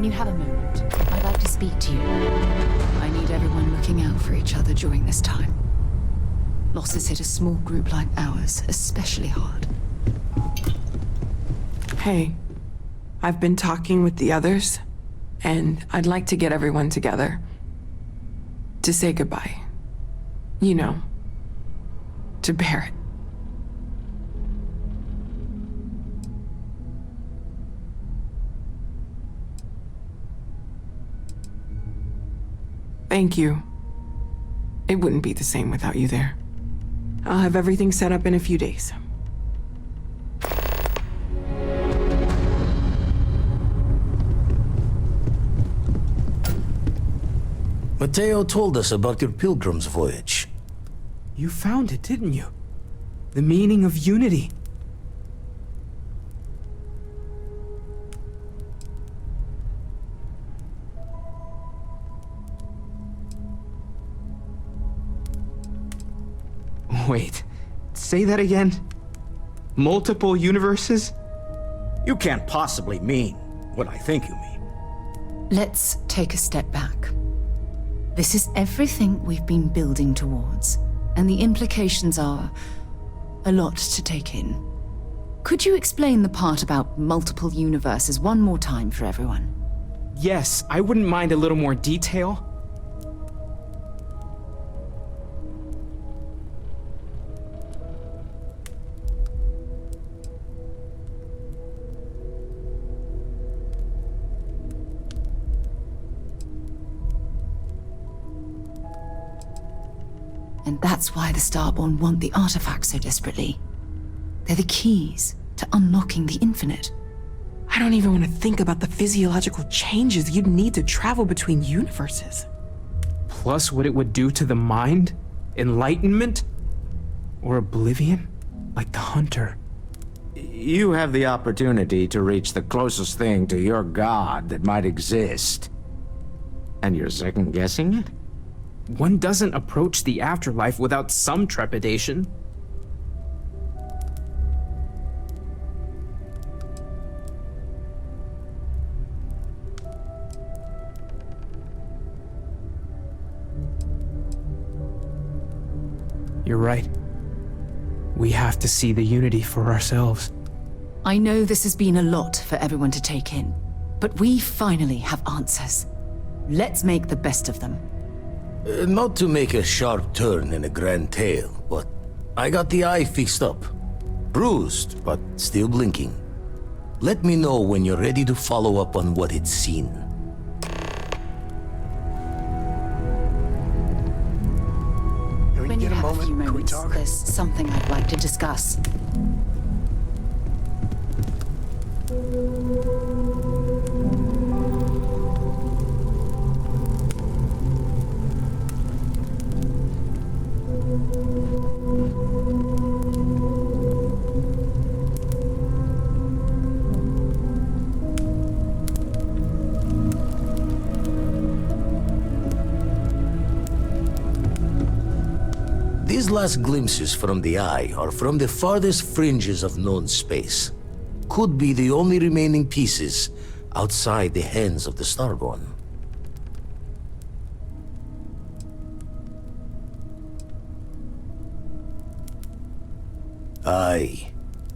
When you have a moment, I'd like to speak to you. I need everyone looking out for each other during this time. Losses hit a small group like ours especially hard. Hey, I've been talking with the others, and I'd like to get everyone together. To say goodbye. You know, to Barrett. Thank you. It wouldn't be the same without you there. I'll have everything set up in a few days. Mateo told us about your pilgrim's voyage. You found it, didn't you? The meaning of unity. Wait, say that again? Multiple universes? You can't possibly mean what I think you mean. Let's take a step back. This is everything we've been building towards, and the implications are a lot to take in. Could you explain the part about multiple universes one more time for everyone? Yes, I wouldn't mind a little more detail. And that's why the Starborn want the artifacts so desperately. They're the keys to unlocking the infinite. I don't even want to think about the physiological changes you'd need to travel between universes. Plus what it would do to the mind? Enlightenment? Or oblivion? Like the Hunter. You have the opportunity to reach the closest thing to your god that might exist. And you're second-guessing it? One doesn't approach the afterlife without some trepidation. You're right. We have to see the unity for ourselves. I know this has been a lot for everyone to take in, but we finally have answers. Let's make the best of them. Not to make a sharp turn in a grand tale, but I got the eye fixed up. Bruised, but still blinking. Let me know when you're ready to follow up on what it's seen. When you have a few moments, there's something I'd like to discuss. These last glimpses from the eye are from the farthest fringes of known space. Could be the only remaining pieces outside the hands of the Starborn. Aye.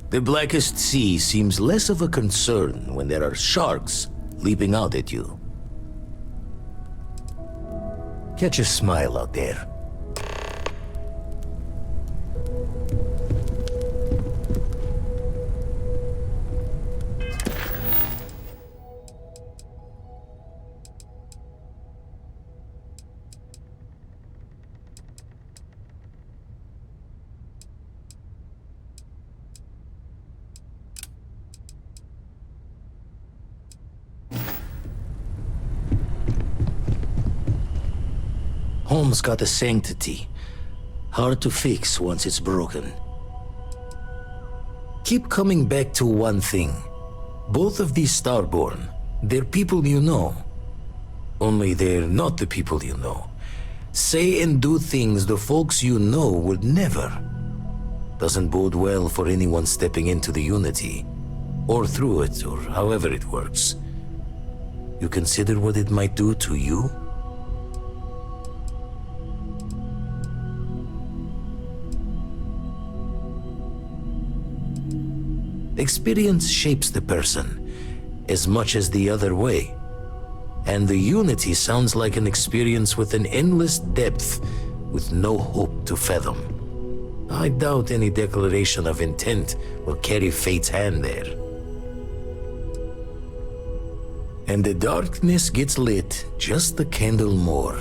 The blackest sea seems less of a concern when there are sharks leaping out at you. Catch a smile out there. Home's got a sanctity. Hard to fix once it's broken. Keep coming back to one thing. Both of these Starborn, they're people you know. Only they're not the people you know. Say and do things the folks you know would never. Doesn't bode well for anyone stepping into the Unity. Or through it, or however it works. You consider what it might do to you? Experience shapes the person as much as the other way. And the unity sounds like an experience with an endless depth with no hope to fathom. I doubt any declaration of intent will carry fate's hand there. And the darkness gets lit just a candle more.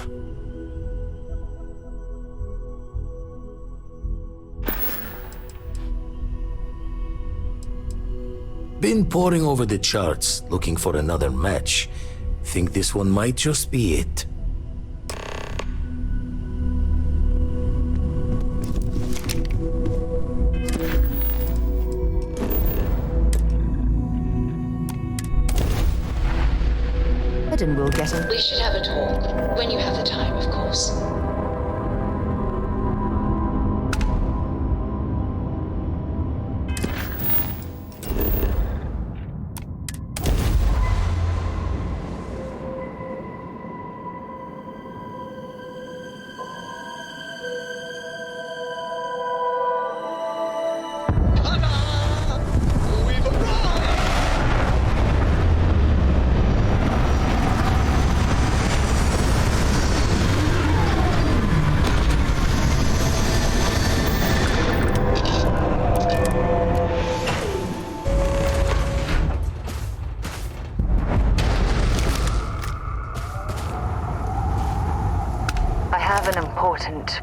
Been poring over the charts, looking for another match. Think this one might just be it. And we'll get a... We should have a talk, when you have the time, of course.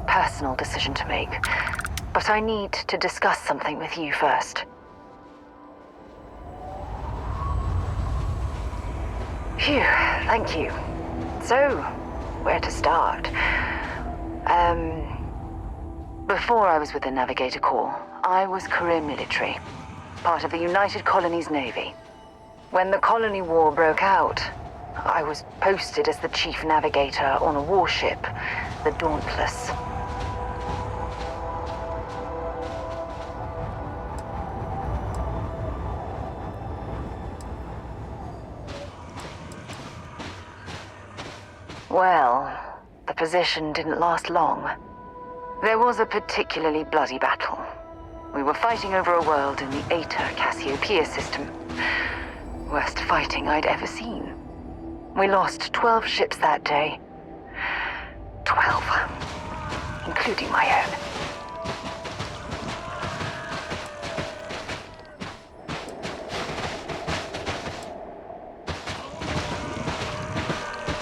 Personal decision to make, but I need to discuss something with you first. Phew, thank you. So, where to start? Before I was with the Navigator Corps, I was career military, part of the United Colonies Navy. When the Colony War broke out, I was posted as the chief navigator on a warship, the Dauntless. Well, the position didn't last long. There was a particularly bloody battle. We were fighting over a world in the Eta Cassiopeia system. Worst fighting I'd ever seen. We lost 12 ships that day. 12. Including my own.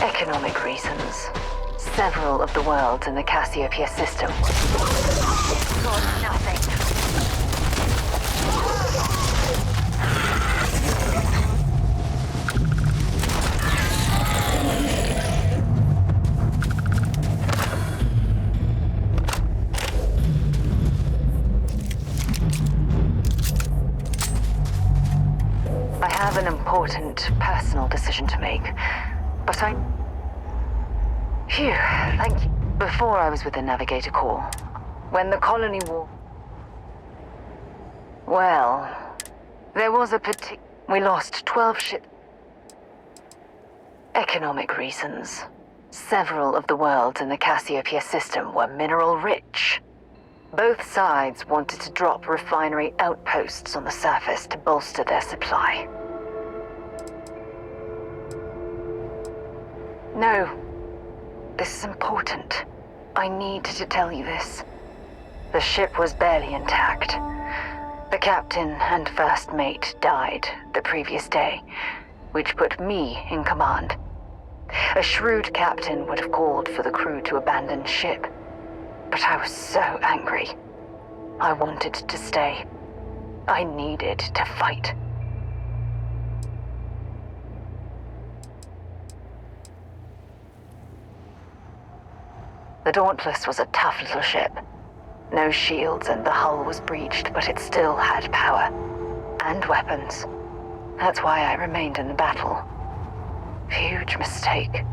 Economic reasons. Several of the worlds in the Cassiopeia system got nothing. I have an important personal decision to make, but Phew, thank you. Before I was with the Navigator Corps, when the Colony War... Well, there was a we lost 12 ships. Economic reasons. Several of the worlds in the Cassiopeia system were mineral rich. Both sides wanted to drop refinery outposts on the surface to bolster their supply. No. This is important. I need to tell you this. The ship was barely intact. The captain and first mate died the previous day, which put me in command. A shrewd captain would have called for the crew to abandon ship, but I was so angry. I wanted to stay. I needed to fight. The Dauntless was a tough little ship. No shields and the hull was breached, but it still had power. And weapons. That's why I remained in the battle. Huge mistake.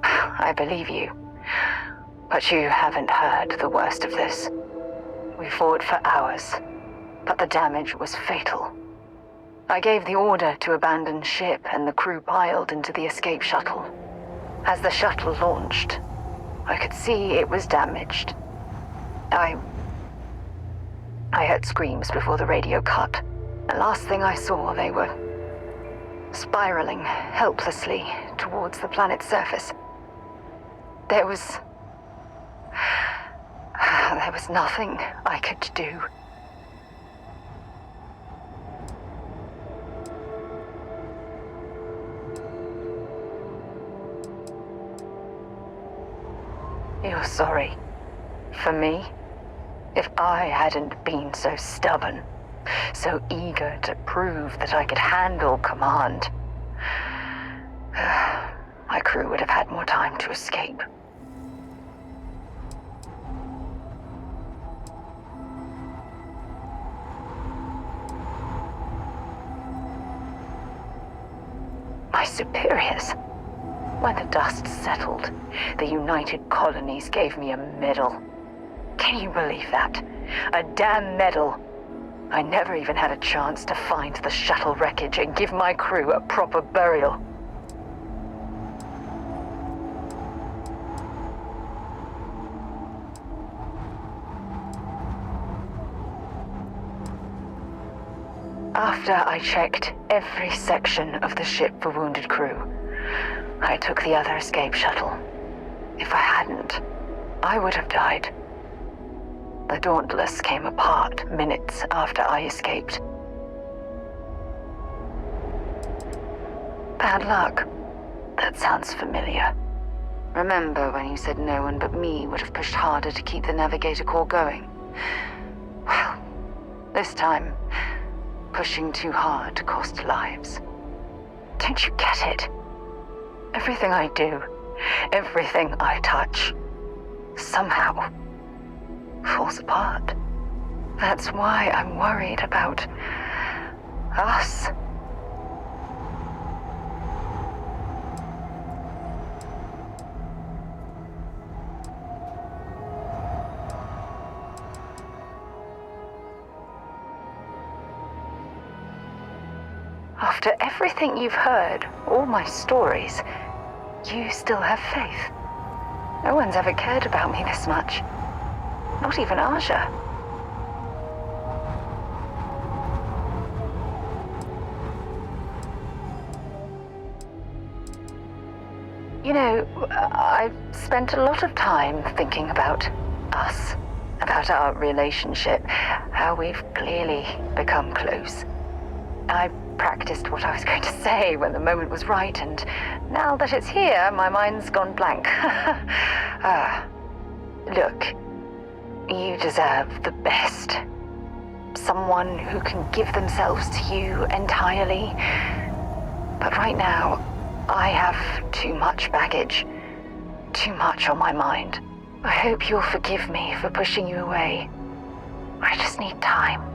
I believe you. But you haven't heard the worst of this. We fought for hours. but the damage was fatal. I gave the order to abandon ship and the crew piled into the escape shuttle. As the shuttle launched, I could see it was damaged. I heard screams before the radio cut. The last thing I saw, they were spiraling helplessly towards the planet's surface. There was nothing I could do. You're sorry. For me? If I hadn't been so stubborn, so eager to prove that I could handle command, my crew would have had more time to escape. My superiors. When the dust settled, the United Colonies gave me a medal. Can you believe that? A damn medal. I never even had a chance to find the shuttle wreckage and give my crew a proper burial. After I checked every section of the ship for wounded crew, I took the other escape shuttle. If I hadn't, I would have died. The Dauntless came apart minutes after I escaped. Bad luck. That sounds familiar. Remember when you said no one but me would have pushed harder to keep the navigator core going? Well, this time, pushing too hard cost lives. Don't you get it? Everything I do, everything I touch, somehow falls apart. That's why I'm worried about us. After everything you've heard, all my stories, you still have faith. No one's ever cared about me this much. Not even Aja. You know, I've spent a lot of time thinking about us, about our relationship, how we've clearly become close. I practiced what I was going to say when the moment was right, and now that it's here, my mind's gone blank. Look, you deserve the best. Someone who can give themselves to you entirely. But right now, I have too much baggage, too much on my mind. I hope you'll forgive me for pushing you away. I just need time.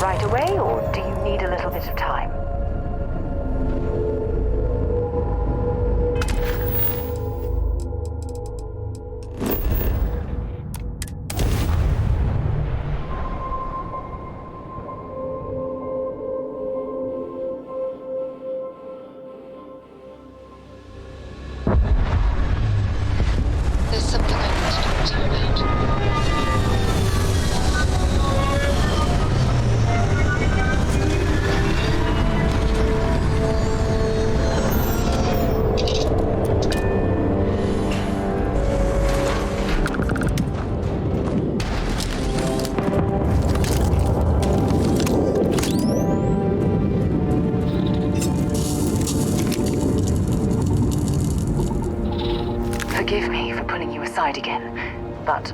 right away, or do you need a little bit of time? There's something I need to talk to you about. Forgive me for pulling you aside again, but,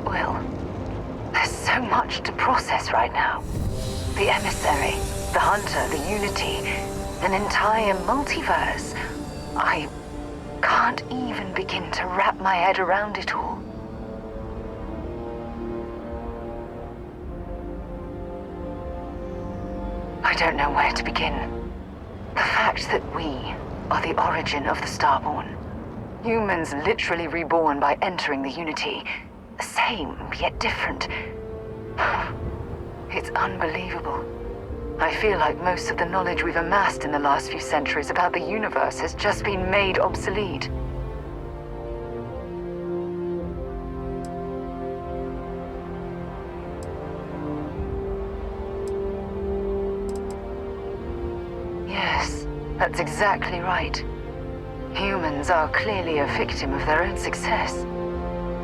well, there's so much to process right now. The emissary, the hunter, the unity, an entire multiverse. I can't even begin to wrap my head around it all. I don't know where to begin. The fact that we are the origin of the Starborn. Humans literally reborn by entering the Unity. Same, yet different. It's unbelievable. I feel like most of the knowledge we've amassed in the last few centuries about the universe has just been made obsolete. Yes, that's exactly right. Humans are clearly a victim of their own success.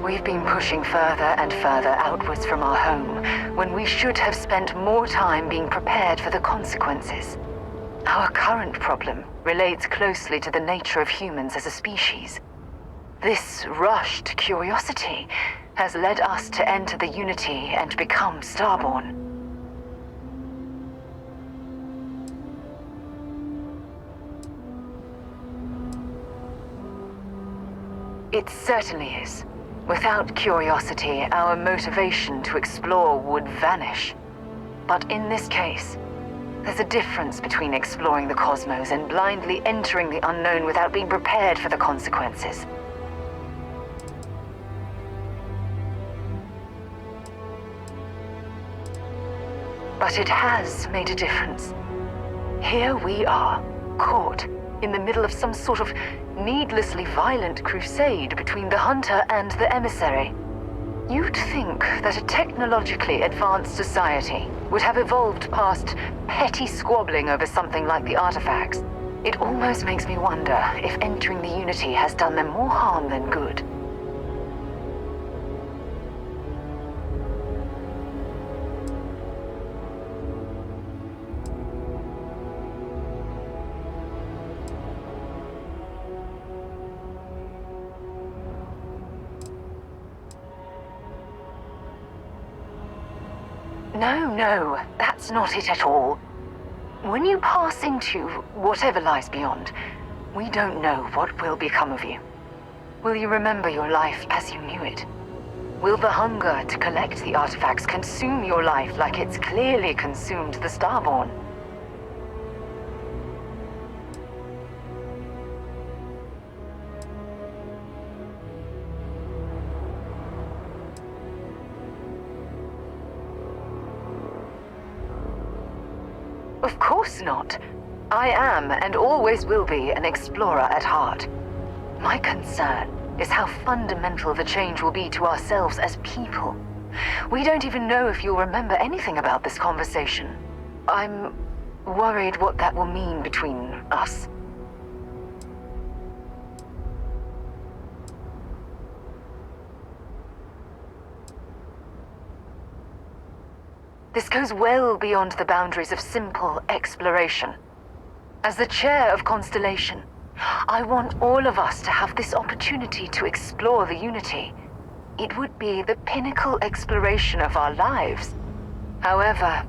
We've been pushing further and further outwards from our home, when we should have spent more time being prepared for the consequences. Our current problem relates closely to the nature of humans as a species. This rushed curiosity has led us to enter the Unity and become Starborn. It certainly is. Without curiosity, our motivation to explore would vanish. But in this case, there's a difference between exploring the cosmos and blindly entering the unknown without being prepared for the consequences. But it has made a difference. Here we are, caught in the middle of some sort of needlessly violent crusade between the hunter and the emissary. You'd think that a technologically advanced society would have evolved past petty squabbling over something like the artifacts. It almost makes me wonder if entering the Unity has done them more harm than good. No, that's not it at all. When you pass into whatever lies beyond, we don't know what will become of you. Will you remember your life as you knew it? Will the hunger to collect the artifacts consume your life like it's clearly consumed the Starborn? Of course not. I am, and always will be, an explorer at heart. My concern is how fundamental the change will be to ourselves as people. We don't even know if you'll remember anything about this conversation. I'm worried what that will mean between us. This goes well beyond the boundaries of simple exploration. As the chair of Constellation, I want all of us to have this opportunity to explore the Unity. It would be the pinnacle exploration of our lives. However,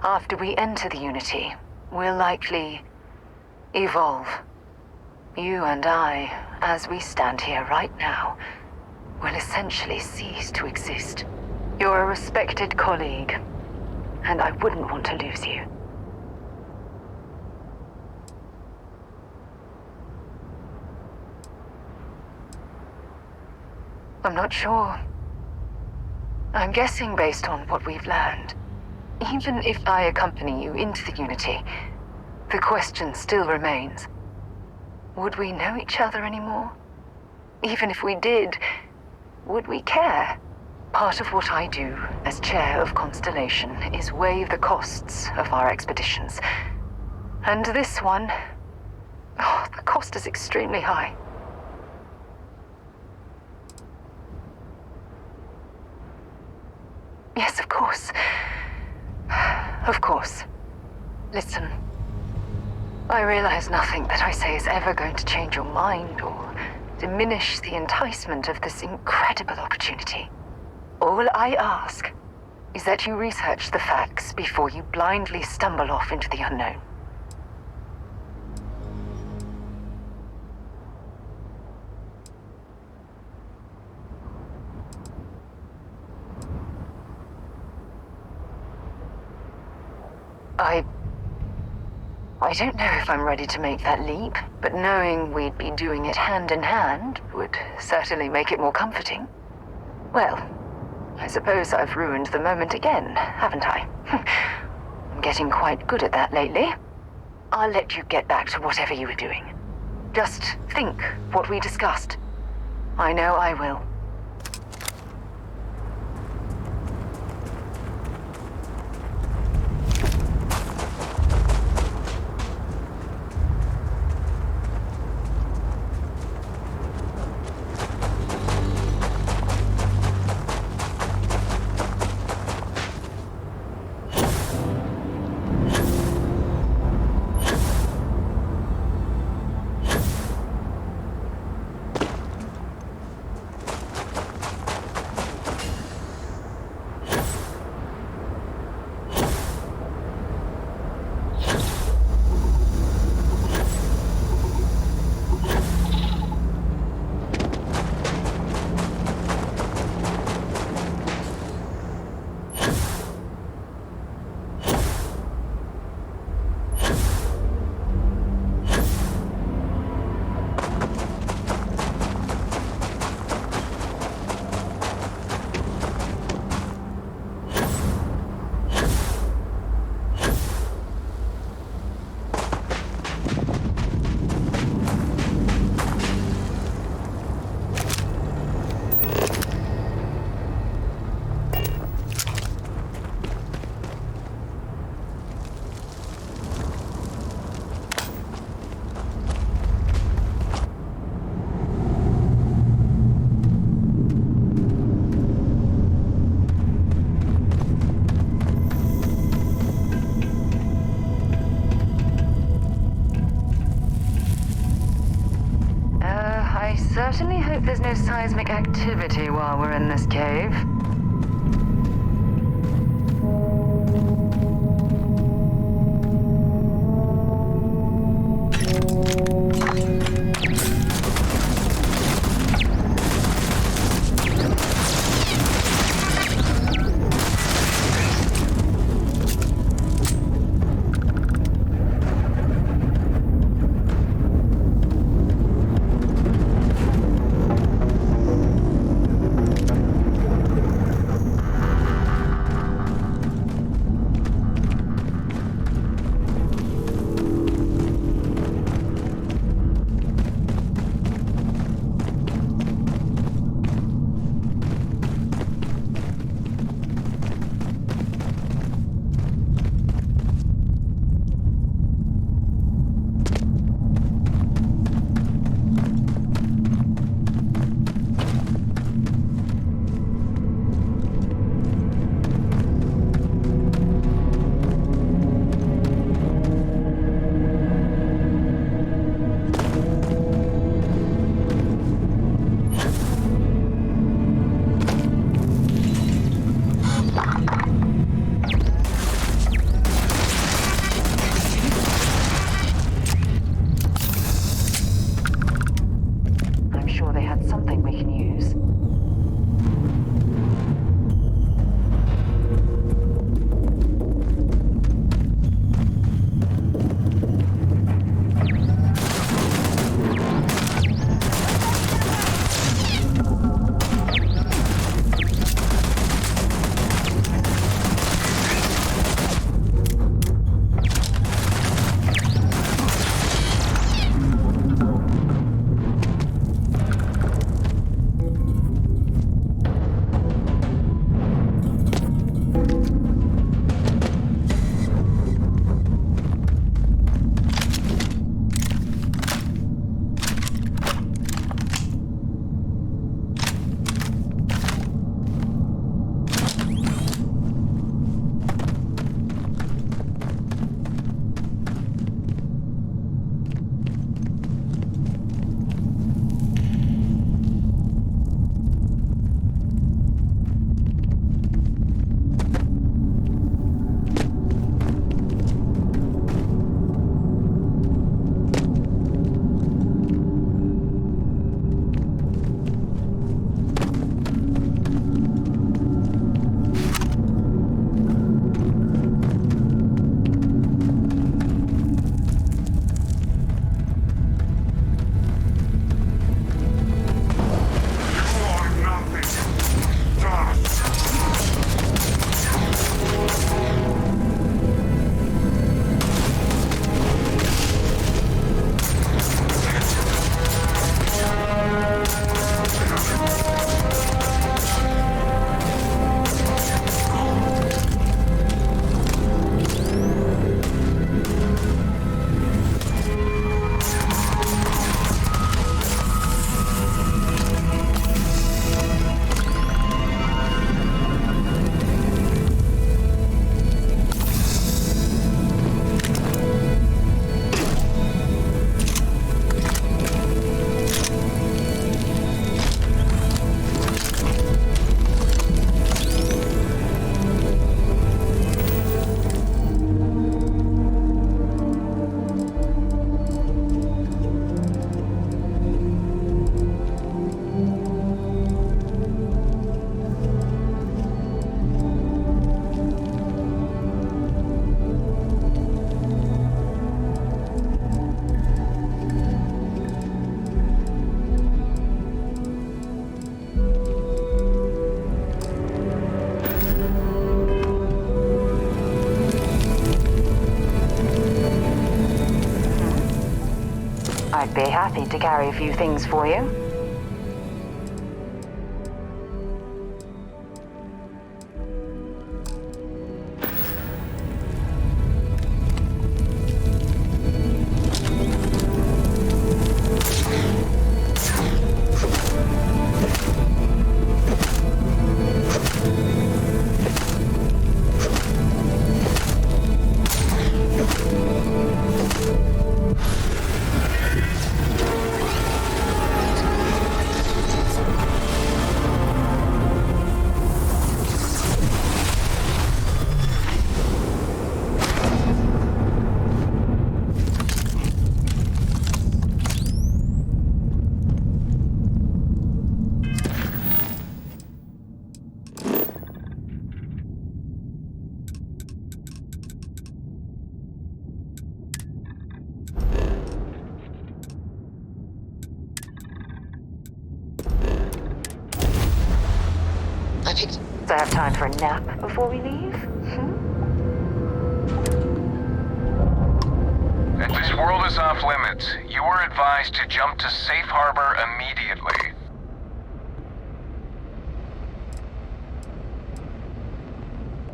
after we enter the Unity, we'll likely evolve. You and I, as we stand here right now, will essentially cease to exist. You're a respected colleague. and I wouldn't want to lose you. I'm not sure. I'm guessing based on what we've learned. Even if I accompany you into the Unity, the question still remains. Would we know each other anymore? Even if we did, would we care? Part of what I do as chair of Constellation is weigh the costs of our expeditions. And this one, the cost is extremely high. Yes, of course. Of course. Listen. I realize nothing that I say is ever going to change your mind or diminish the enticement of this incredible opportunity. All I ask is that you research the facts before you blindly stumble off into the unknown. I don't know if I'm ready to make that leap, but knowing we'd be doing it hand in hand would certainly make it more comforting. Well, I suppose I've ruined the moment again, haven't I? I'm getting quite good at that lately. I'll let you get back to whatever you were doing. Just think what we discussed. I know I will. I certainly hope there's no seismic activity while we're in this cave. be happy to carry a few things for you. So I have time for a nap before we leave? If this world is off limits, you are advised to jump to safe harbor immediately.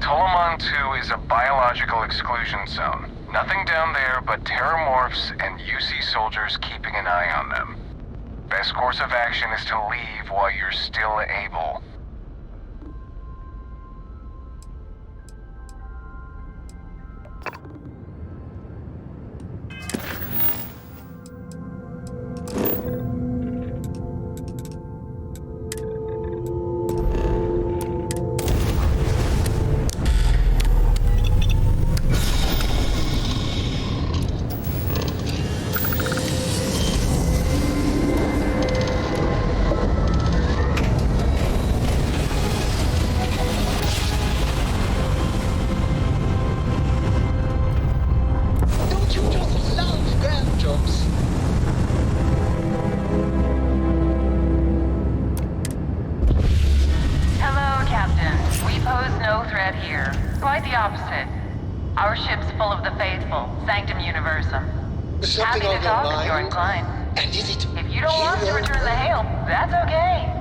Tolomon 2 is a biological exclusion zone. Nothing down there but terramorphs and UC soldiers keeping an eye on them. Best course of action is to leave while you're still able. Happy to talk if you're inclined. And is it if you don't want to return the hail, that's okay.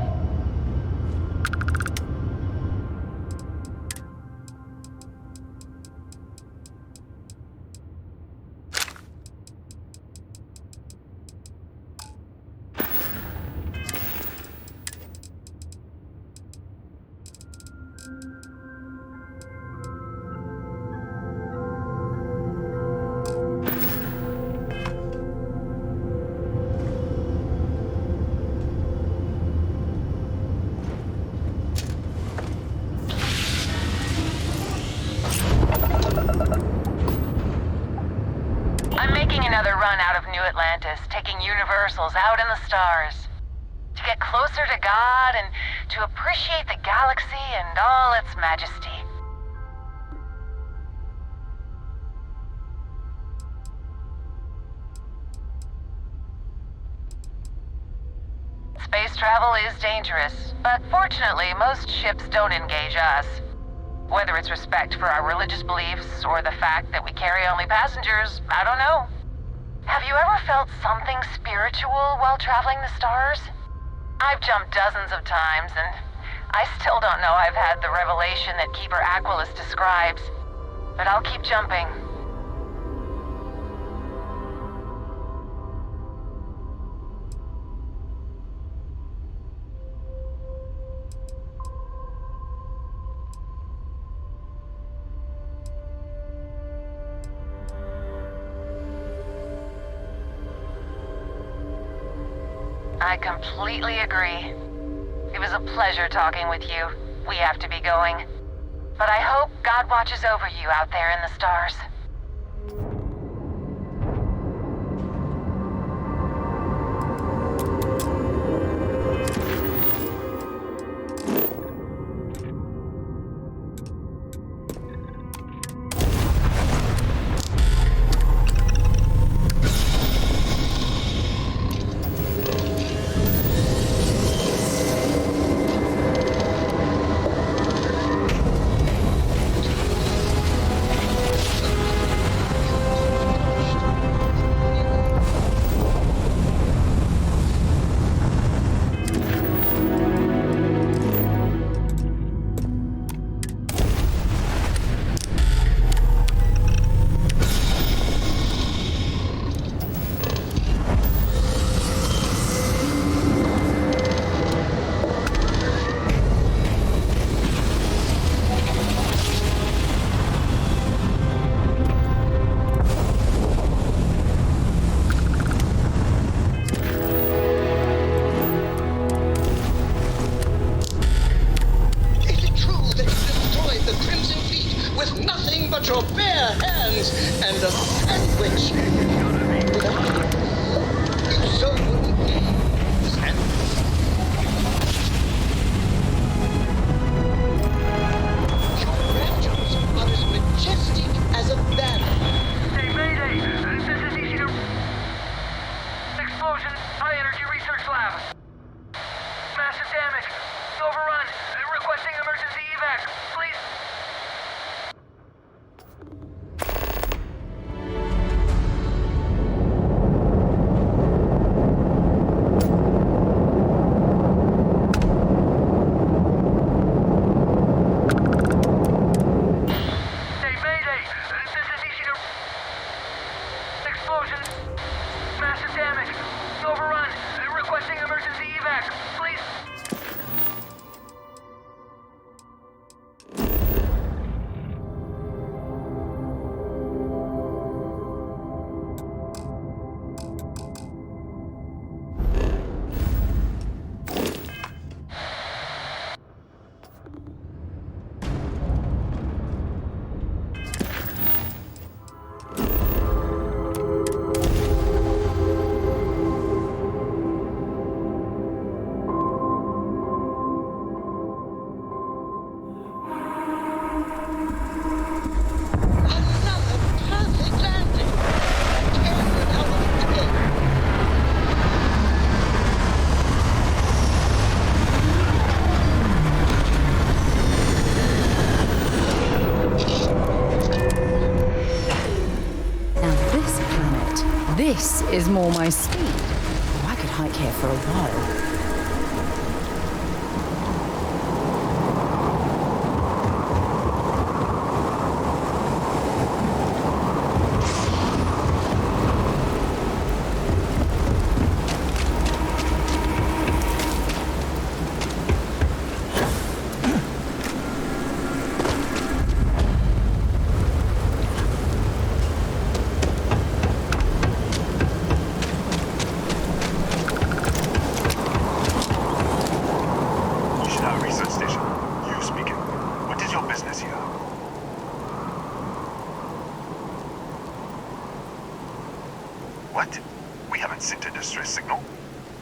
Taking universals out in the stars. To get closer to God and to appreciate the galaxy and all its majesty. Space travel is dangerous, but fortunately most ships don't engage us. Whether it's respect for our religious beliefs or the fact that we carry only passengers, I don't know. Have you ever felt something spiritual while traveling the stars? I've jumped dozens of times, and I still don't know I've had the revelation that Keeper Aquilus describes. But I'll keep jumping. I completely agree. It was a pleasure talking with you. We have to be going. But I hope God watches over you out there in the stars. but your bare hands and a sandwich. So your ranchos are as majestic as a banner. Hey, Mayday! This is easy to... Explosion, high energy research lab. Massive damage. Overrun. Requesting emergency evac. Please. Hey, Mayday! This is easy to... Explosion. Massive damage. Overrun. Requesting emergency evac. Please. Another perfect landing. Tearing out of the game. Now this planet, this is more my speed. Oh, I could hike here for a while. What? We haven't sent a distress signal?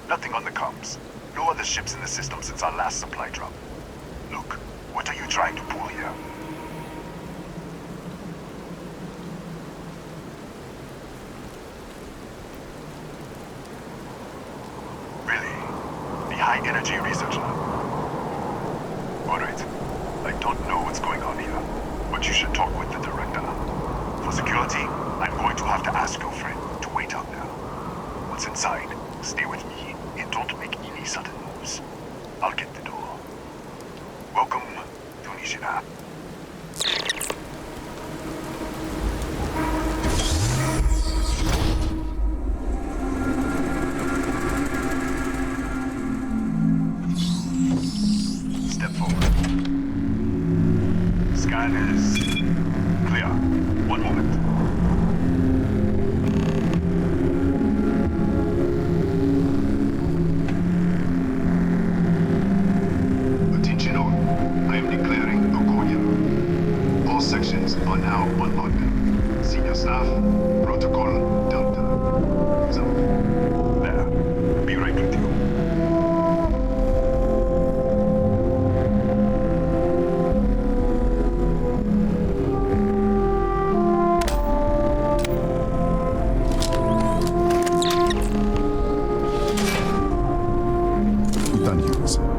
Nothing on the comms. No other ships in the system since our last supply drop. Look, what are you trying to pull here? Really? The high-energy research lab? Alright. I don't know what's going on here, but you should talk with the director. For security, I'm going to have to ask your friend to wait out there. Once inside, stay with me and don't make any sudden moves. I'll get the door. Welcome to Nishina. Step forward. Scan is clear. One moment. Attention all. I am declaring a code. All sections are now unlocked. Senior staff, protocol Delta. So, there. Be right with you.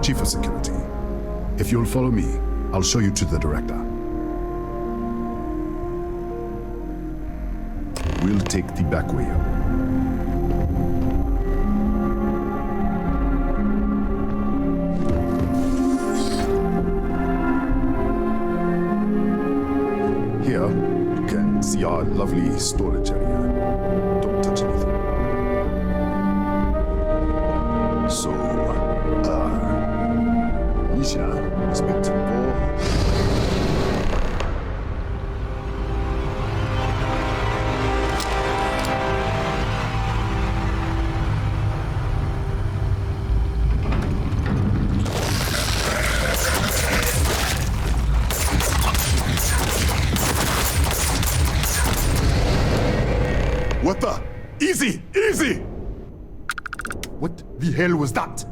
Chief of Security. If you'll follow me, I'll show you to the director. We'll take the back way up. Here, you can see our lovely storage area. Don't touch anything. So, Nishina is meant to go. hell was that?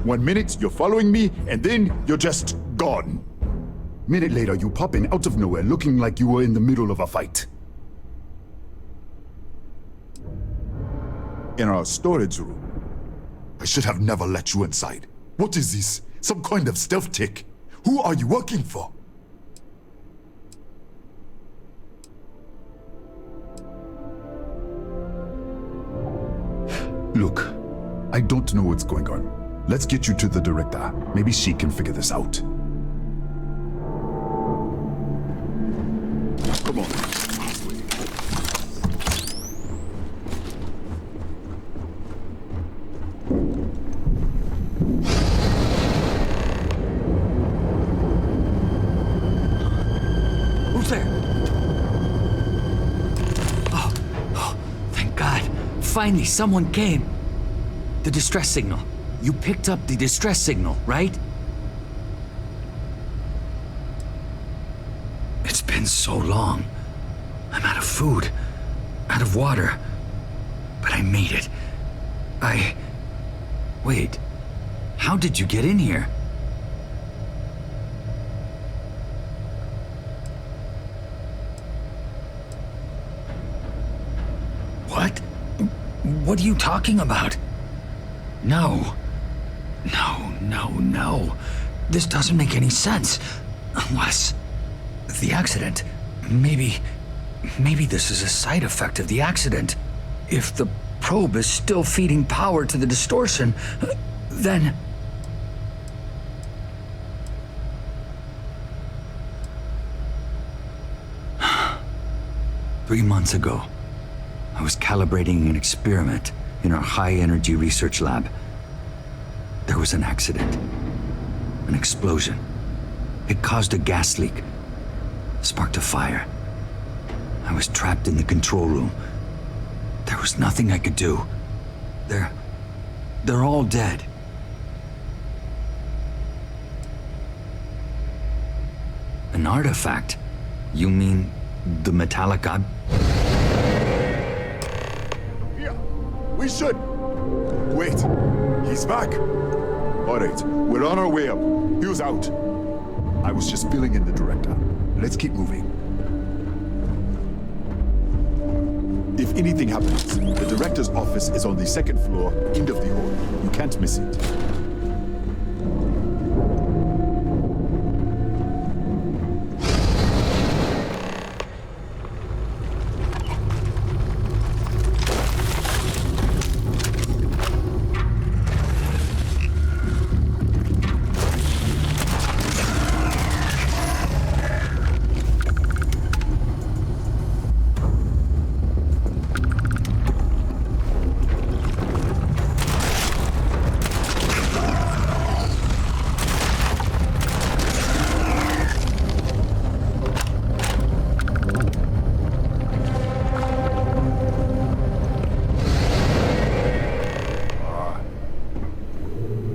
One minute, you're following me, and then you're just gone. Minute later, you pop in out of nowhere, looking like you were in the middle of a fight. In our storage room. I should have never let you inside. What is this? Some kind of stealth tick? Who are you working for? Look, I don't know what's going on. Let's get you to the director. Maybe she can figure this out. Come on. Who's there? Oh, thank God. Finally, someone came. The distress signal. You picked up the distress signal, right? It's been so long. I'm out of food, out of water. But I made it. Wait. How did you get in here? What? What are you talking about? No. No. This doesn't make any sense. Unless... the accident. Maybe this is a side effect of the accident. If the probe is still feeding power to the distortion, then... 3 months ago, I was calibrating an experiment in our high-energy research lab. There was an accident. An explosion. It caused a gas leak. Sparked a fire. I was trapped in the control room. There was nothing I could do. They're all dead. An artifact? You mean the metallic ob... Yeah, we should. Wait, he's back. All right, we're on our way up. He was out. I was just filling in the director. Let's keep moving. If anything happens, the director's office is on the second floor, end of the hall. You can't miss it.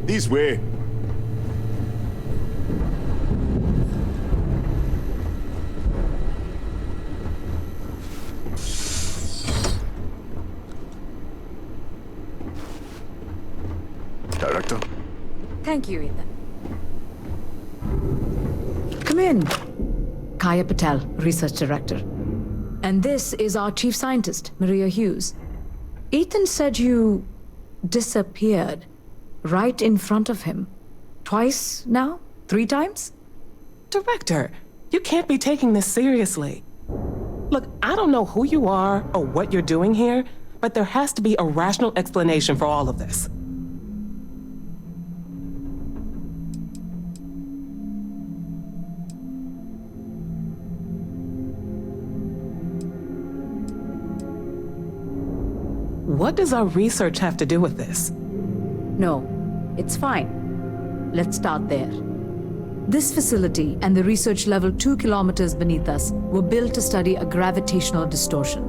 This way. Director? Thank you, Ethan. Come in. Kaya Patel, Research Director. And this is our Chief Scientist, Maria Hughes. Ethan said you disappeared right in front of him. Twice now? 3 times? Director, you can't be taking this seriously. Look, I don't know who you are or what you're doing here, but there has to be a rational explanation for all of this. What does our research have to do with this? No, it's fine. Let's start there. This facility and the research level 2 kilometers beneath us were built to study a gravitational distortion.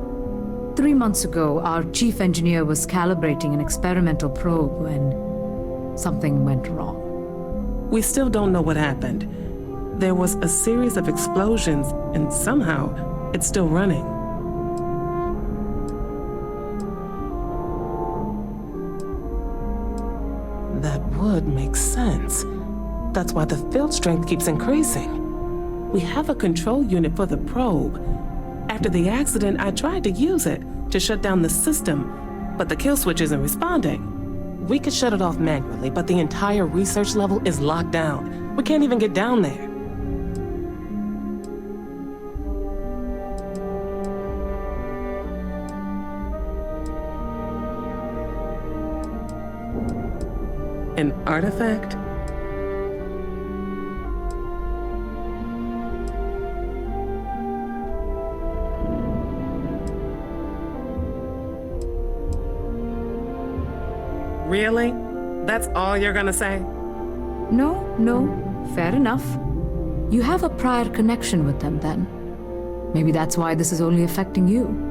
3 months ago, our chief engineer was calibrating an experimental probe when something went wrong. We still don't know what happened. There was a series of explosions, and somehow it's still running. That would make sense. That's why the field strength keeps increasing. We have a control unit for the probe. After the accident, I tried to use it to shut down the system, but the kill switch isn't responding. We could shut it off manually, but the entire research level is locked down. We can't even get down there. An artifact? Really? That's all you're gonna say? No, fair enough. You have a prior connection with them then. Maybe that's why this is only affecting you.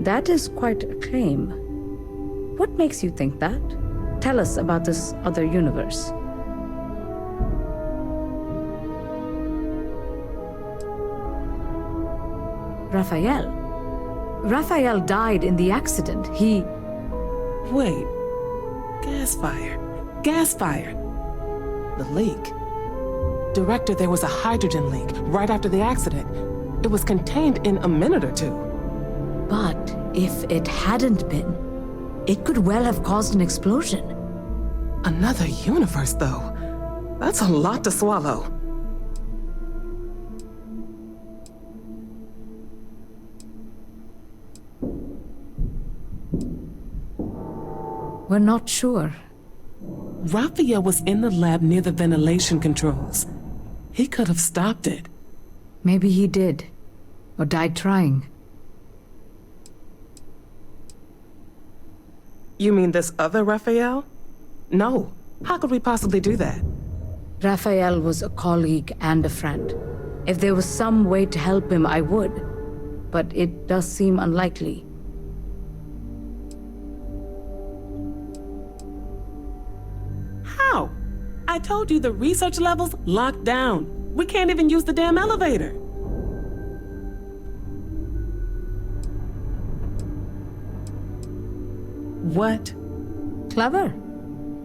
That is quite a claim. What makes you think that? Tell us about this other universe. Raphael died in the accident. He... Wait. Gas fire. The leak. Director, there was a hydrogen leak right after the accident. It was contained in a minute or two. But if it hadn't been, it could well have caused an explosion. Another universe, though. That's a lot to swallow. We're not sure. Raphael was in the lab near the ventilation controls. He could have stopped it. Maybe he did. Or died trying. You mean this other Raphael? No. How could we possibly do that? Raphael was a colleague and a friend. If there was some way to help him, I would. But it does seem unlikely. How? I told you the research level's locked down. We can't even use the damn elevator. What? Clever.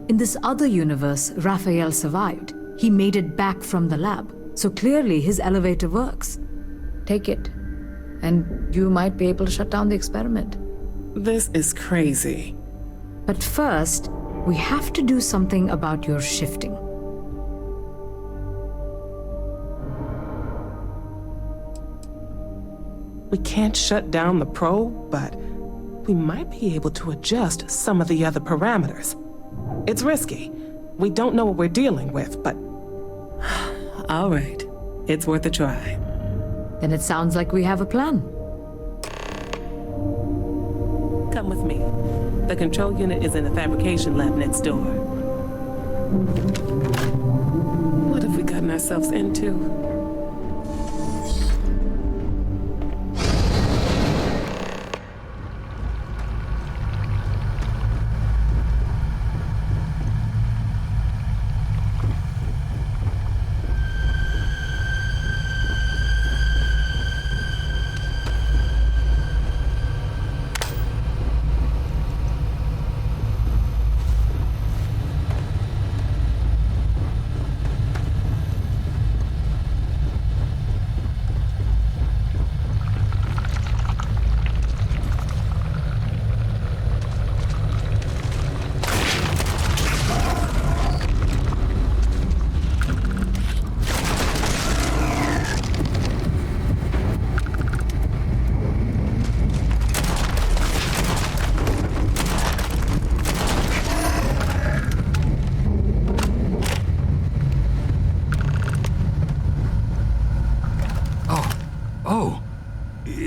In this other universe, Raphael survived. He made it back from the lab. So clearly his elevator works. Take it. And you might be able to shut down the experiment. This is crazy. But first, we have to do something about your shifting. We can't shut down the probe, but we might be able to adjust some of the other parameters. It's risky. We don't know what we're dealing with, but... All right. It's worth a try. Then it sounds like we have a plan. Come with me. The control unit is in the fabrication lab next door. What have we gotten ourselves into?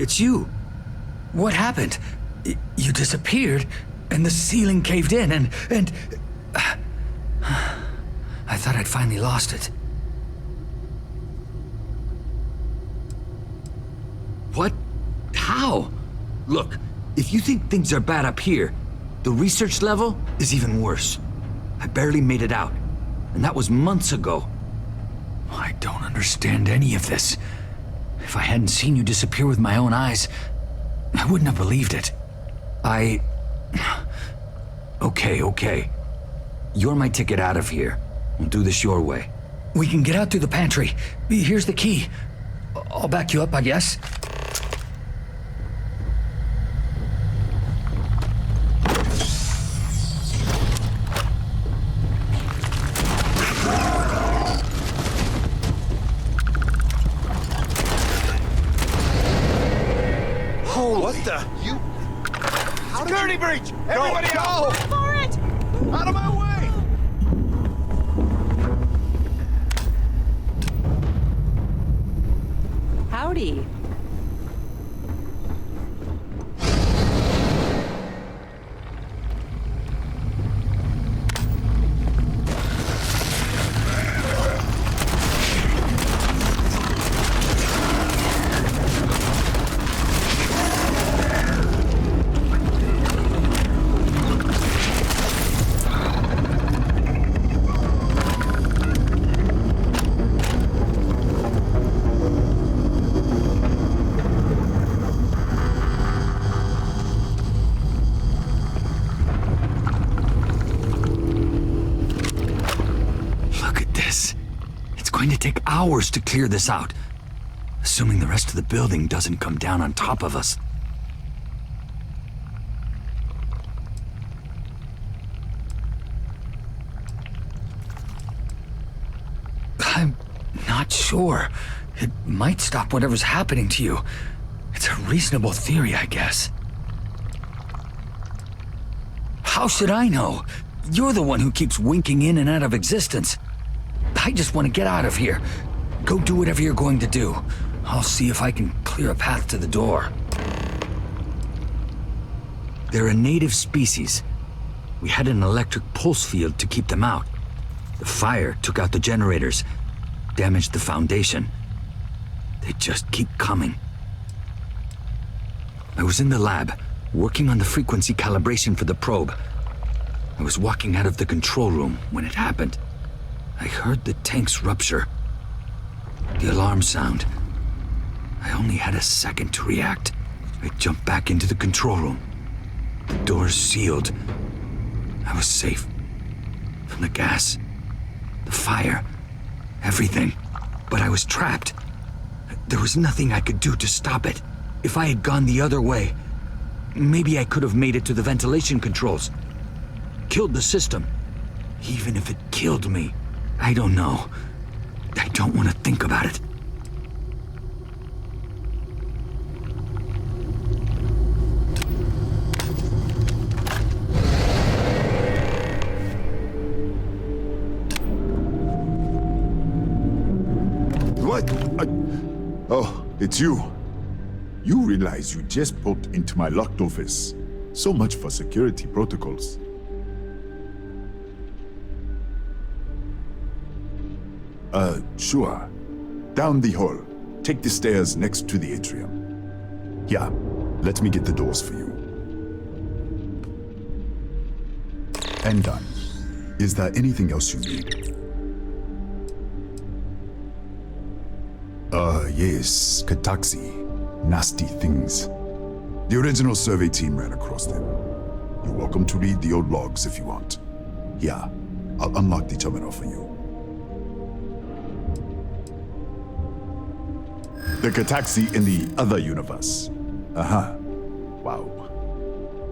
It's you. What happened? You disappeared, and the ceiling caved in, and... I thought I'd finally lost it. What? How? Look, if you think things are bad up here, The research level is even worse. I barely made it out, and that was months ago. I don't understand any of this. If I hadn't seen you disappear with my own eyes, I wouldn't have believed it. Okay. You're my ticket out of here. We'll do this your way. We can get out through the pantry. Here's the key. I'll back you up, I guess. What the? You... Security breach! Everybody Go! out! For it! Out of my way! Howdy. Hours to clear this out, assuming the rest of the building doesn't come down on top of us. I'm not sure. It might stop whatever's happening to you. It's a reasonable theory, I guess. How should I know? You're the one who keeps winking in and out of existence. I just want to get out of here. Go do whatever you're going to do. I'll see if I can clear a path to the door. They're a native species. We had an electric pulse field to keep them out. The fire took out the generators, damaged the foundation. They just keep coming. I was in the lab, working on the frequency calibration for the probe. I was walking out of the control room when it happened. I heard the tanks rupture. The alarm sound. I only had a second to react. I jumped back into the control room. The doors sealed. I was safe. From the gas, the fire, everything. But I was trapped. There was nothing I could do to stop it. If I had gone the other way, maybe I could have made it to the ventilation controls. Killed the system. Even if it killed me, I don't know. I don't want to think about it. What? Oh, it's you. You realize you just poked into my locked office. So much for security protocols. Sure. Down the hall. Take the stairs next to the atrium. Yeah, let me get the doors for you. And done. Is there anything else you need? Yes, Kataxi. Nasty things. The original survey team ran across them. You're welcome to read the old logs if you want. Yeah, I'll unlock the terminal for you. The Kataxi in the other universe. Wow.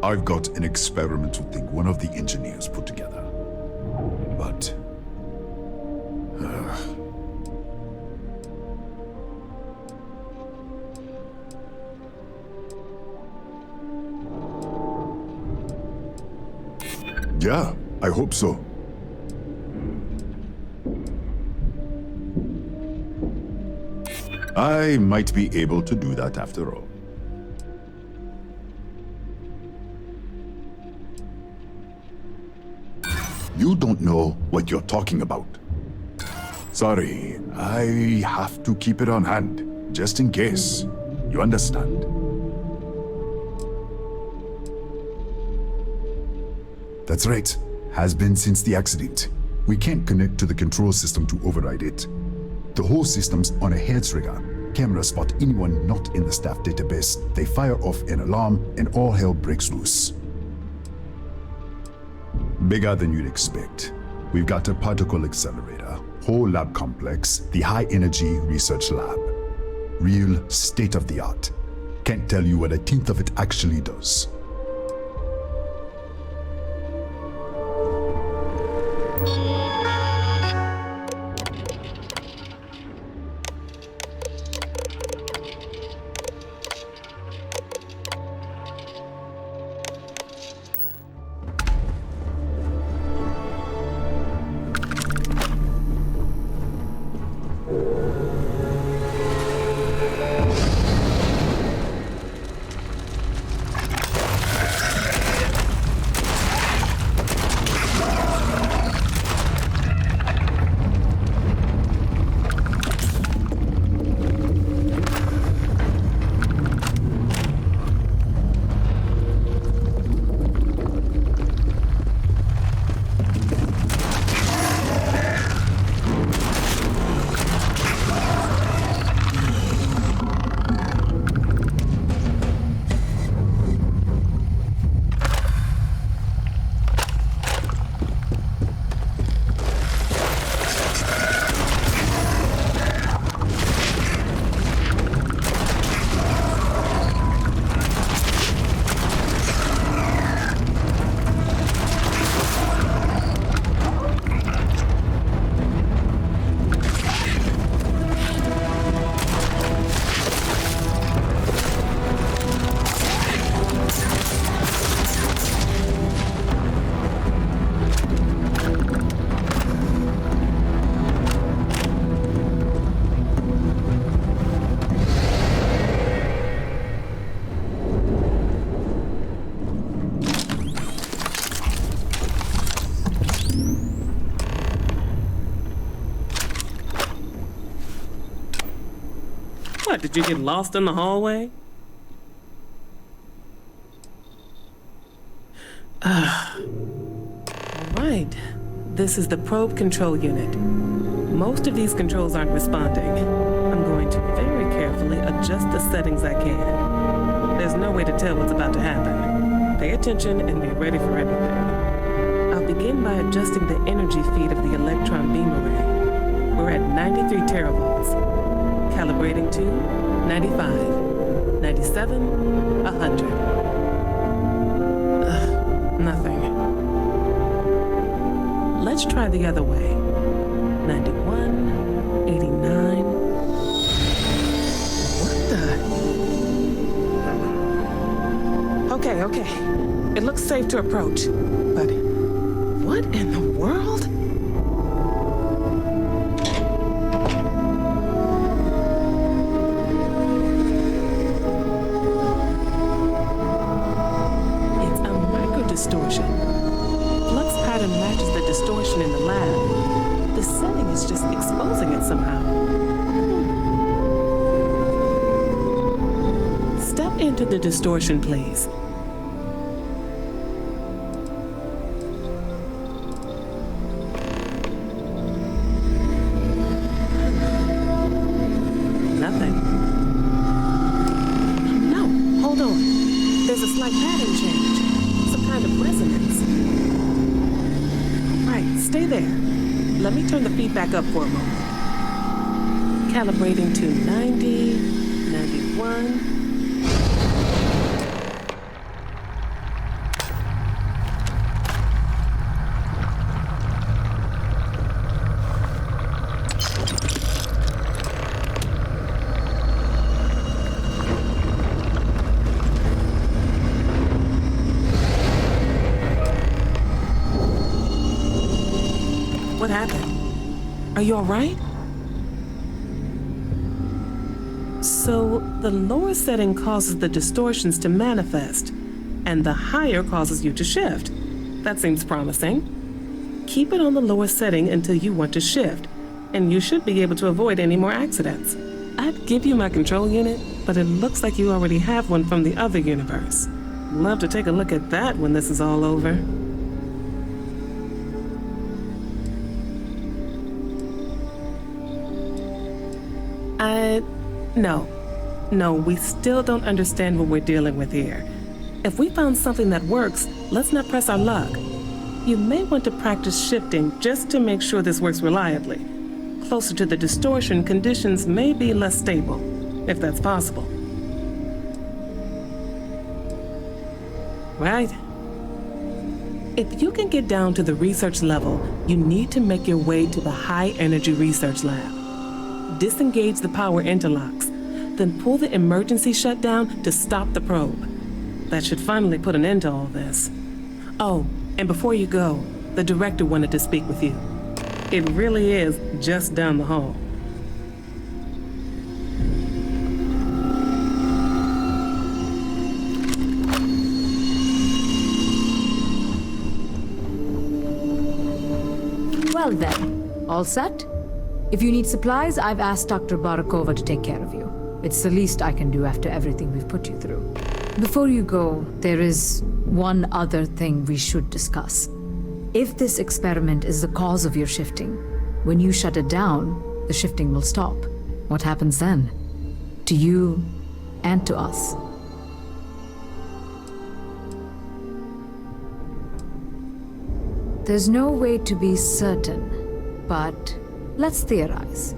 I've got an experimental thing one of the engineers put together. But... yeah, I hope so. I might be able to do that after all. You don't know what you're talking about. Sorry, I have to keep it on hand, just in case. You understand? That's right. Has been since the accident. We can't connect to the control system to override it. The whole system's on a hair trigger. Cameras spot anyone not in the staff database. They fire off an alarm and all hell breaks loose. Bigger than you'd expect. We've got a particle accelerator, whole lab complex, the high energy research lab. Real state of the art. Can't tell you what a tenth of it actually does. What, did you get lost in the hallway? Alright, this is the probe control unit. Most of these controls aren't responding. I'm going to very carefully adjust the settings I can. There's no way to tell what's about to happen. Pay attention and be ready for everything. I'll begin by adjusting the energy feed of the electron beam array. We're at 93 teravolts. Calibrating to 95, 97, 100. Nothing. Let's try the other way. 91, 89. What the? Okay. It looks safe to approach. But what in the world? Distortion. Flux pattern matches the distortion in the lab. The setting is just exposing it somehow. Step into the distortion, please. Nothing. No, hold on. There's a slight pattern change. Kind of resonance. Right, stay there. Let me turn the feedback up for a moment. Calibrating to 90, 91. What happened? Are you all right? So, the lower setting causes the distortions to manifest, and the higher causes you to shift. That seems promising. Keep it on the lower setting until you want to shift, and you should be able to avoid any more accidents. I'd give you my control unit, but it looks like you already have one from the other universe. Love to take a look at that when this is all over. No, we still don't understand what we're dealing with here. If we found something that works, let's not press our luck. You may want to practice shifting just to make sure this works reliably. Closer to the distortion, conditions may be less stable, if that's possible. Right? If you can get down to the research level, you need to make your way to the high-energy research lab. Disengage the power interlocks, then pull the emergency shutdown to stop the probe. That should finally put an end to all this. Oh, and before you go, the director wanted to speak with you. It really is just down the hall. Well then, all set? If you need supplies, I've asked Dr. Barakova to take care of you. It's the least I can do after everything we've put you through. Before you go, there is one other thing we should discuss. If this experiment is the cause of your shifting, when you shut it down, the shifting will stop. What happens then? To you and to us. There's no way to be certain, but let's theorize.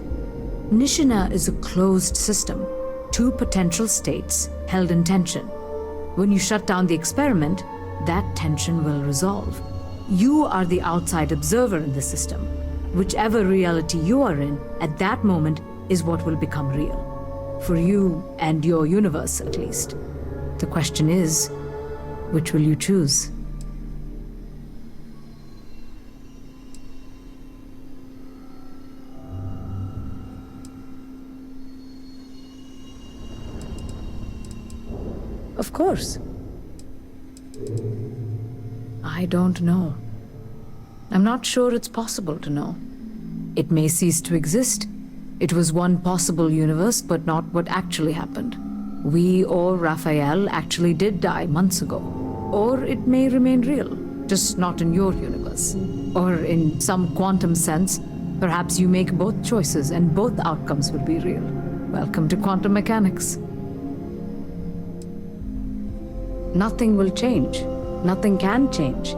Nishina is a closed system, two potential states held in tension. When you shut down the experiment, that tension will resolve. You are the outside observer in the system. Whichever reality you are in, at that moment, is what will become real. For you and your universe, at least. The question is, which will you choose? Of course. I don't know. I'm not sure it's possible to know. It may cease to exist. It was one possible universe, but not what actually happened. We or Raphael actually did die months ago. Or it may remain real, just not in your universe. Or in some quantum sense, perhaps you make both choices and both outcomes will be real. Welcome to quantum mechanics. Nothing will change. Nothing can change.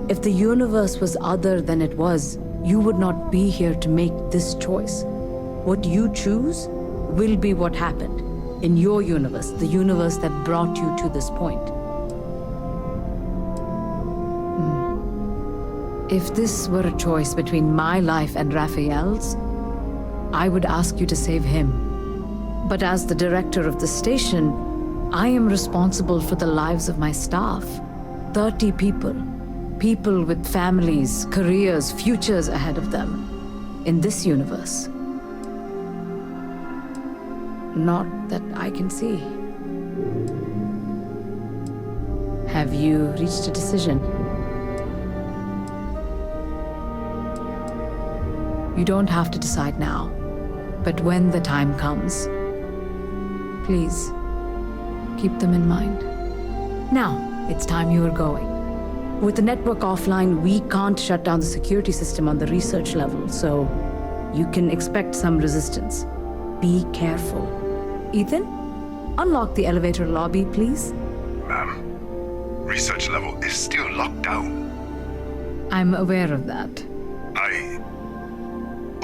If the universe was other than it was, you would not be here to make this choice. What you choose will be what happened in your universe, the universe that brought you to this point. If this were a choice between my life and Raphael's, I would ask you to save him. But as the director of the station, I am responsible for the lives of my staff. 30 people. People with families, careers, futures ahead of them. In this universe. Not that I can see. Have you reached a decision? You don't have to decide now. But when the time comes, please, keep them in mind. Now, it's time you are going. With the network offline, we can't shut down the security system on the research level, so you can expect some resistance. Be careful. Ethan, unlock the elevator lobby, please. Ma'am, research level is still locked down. I'm aware of that.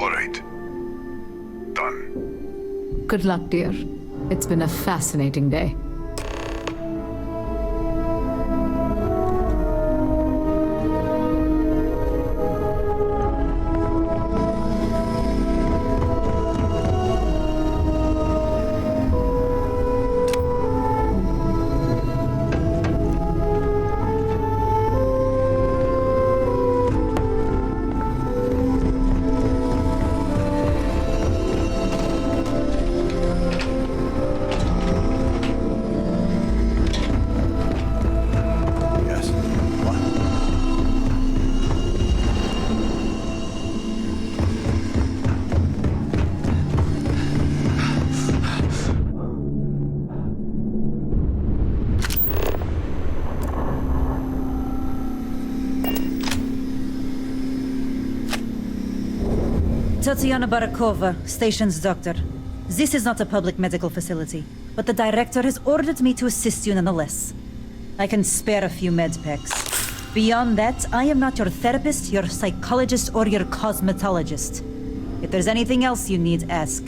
All right. Done. Good luck, dear. It's been a fascinating day. Tatiana Barakova, station's doctor. This is not a public medical facility, but the director has ordered me to assist you nonetheless. I can spare a few med packs. Beyond that, I am not your therapist, your psychologist, or your cosmetologist. If there's anything else you need, ask.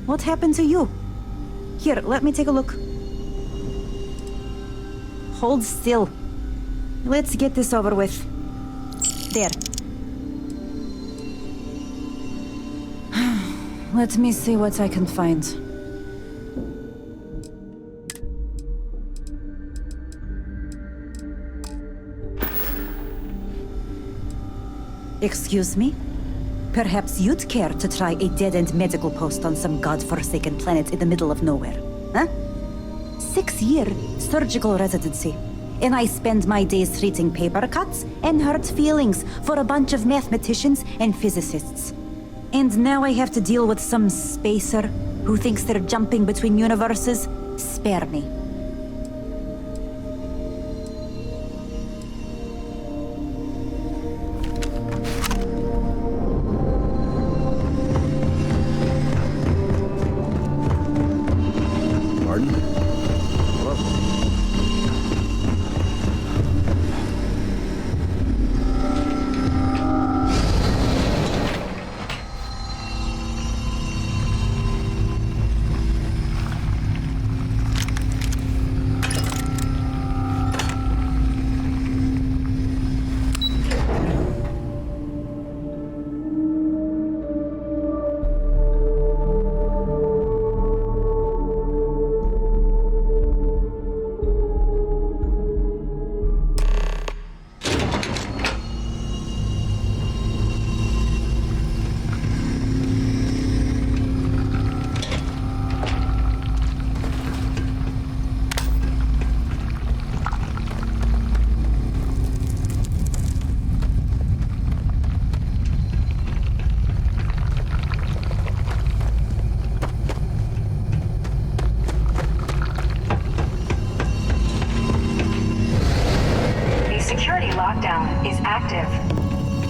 What happened to you? Here, let me take a look. Hold still. Let's get this over with. There. Let me see what I can find. Excuse me? Perhaps you'd care to try a dead-end medical post on some godforsaken planet in the middle of nowhere, huh? 6-year surgical residency. And I spend my days treating paper cuts and hurt feelings for a bunch of mathematicians and physicists. And now I have to deal with some spacer who thinks they're jumping between universes. Spare me.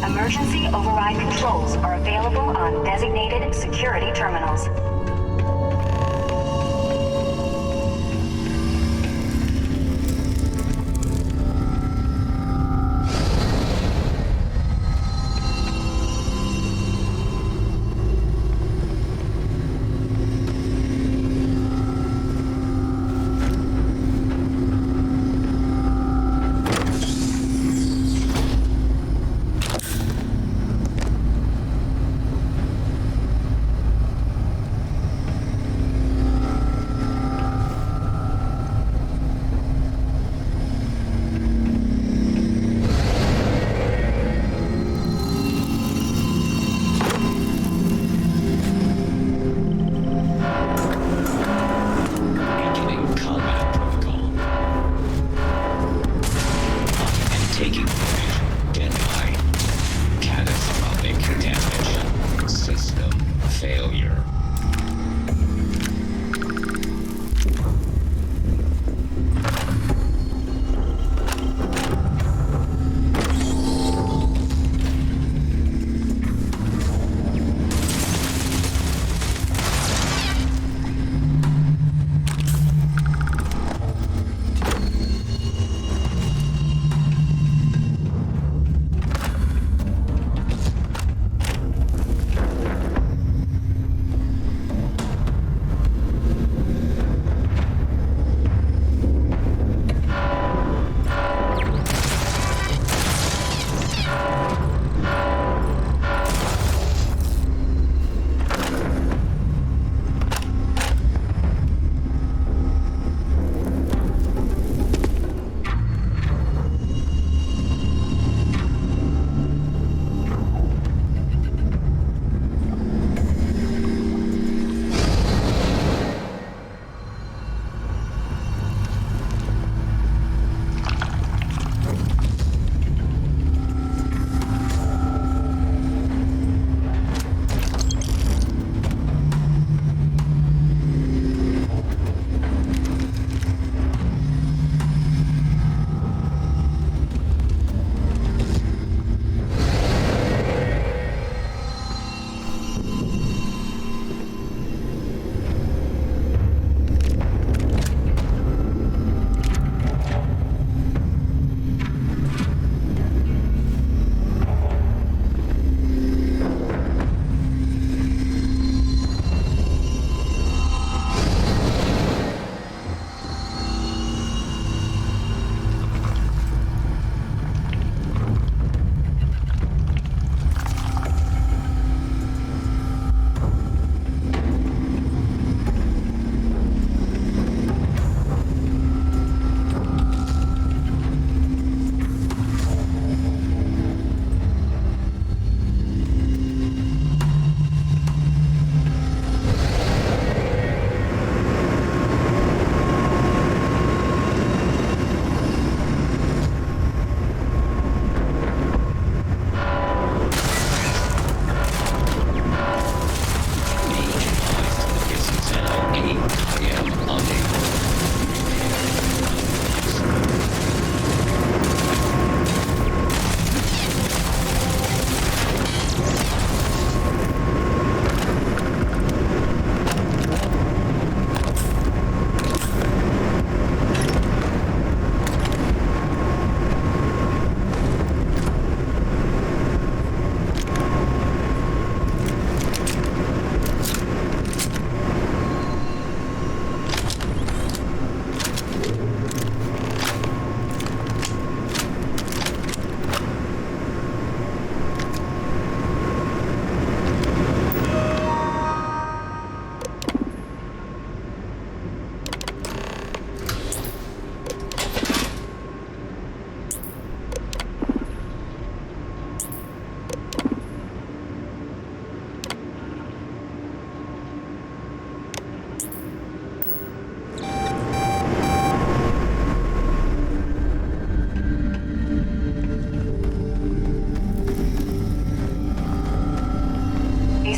Emergency override controls are available on designated security terminals.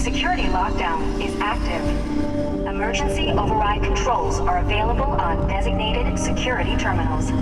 security lockdown is active. Emergency override controls are available on designated security terminals.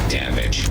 damage.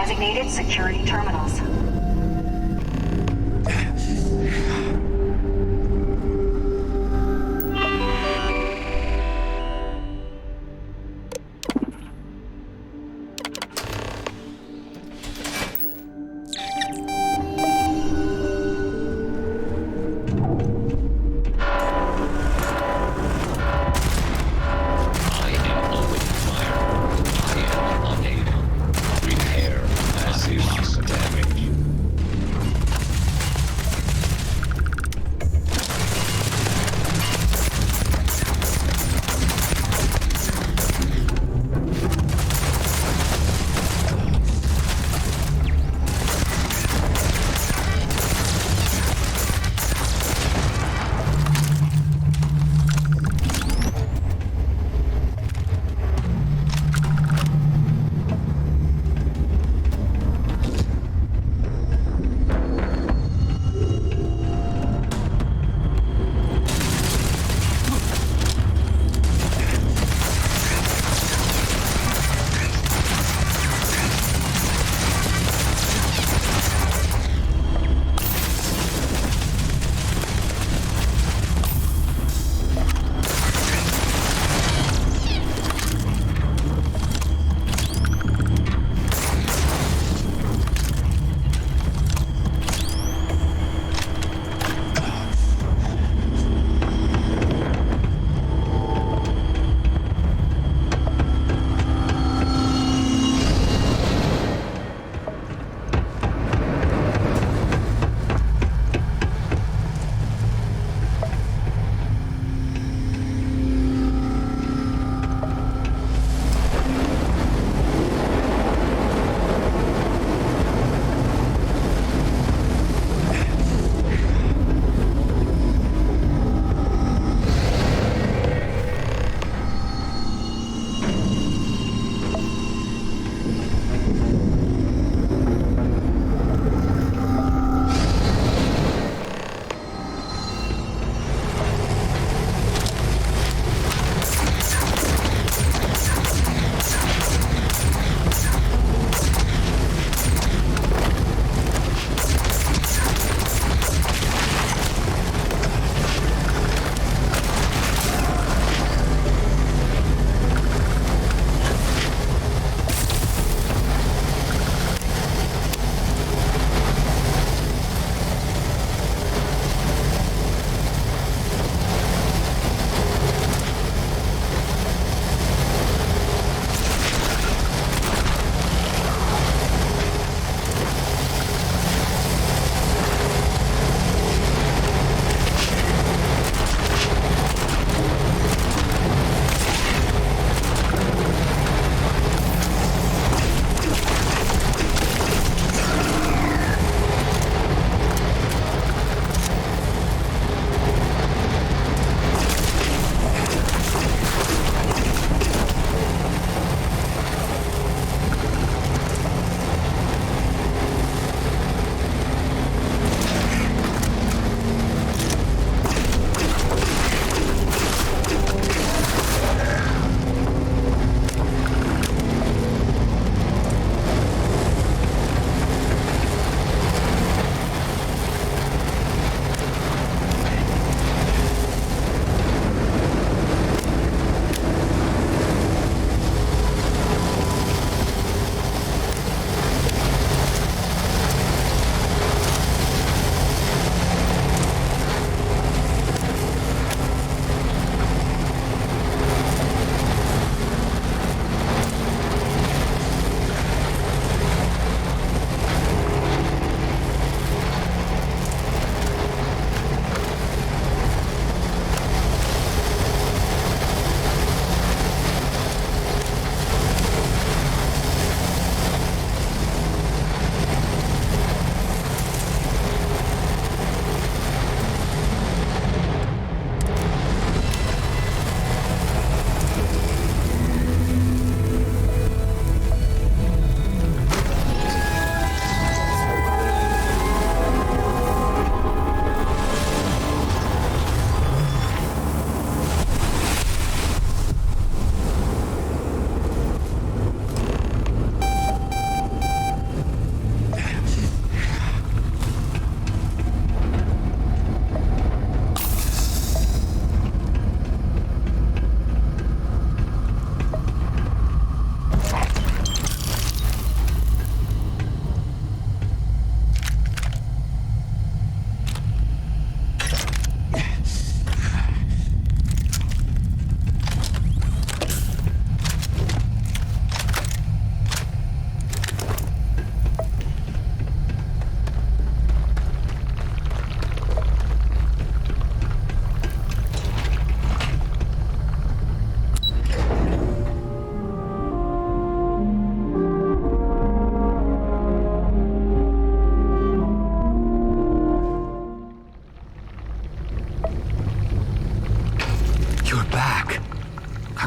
designated security terminals.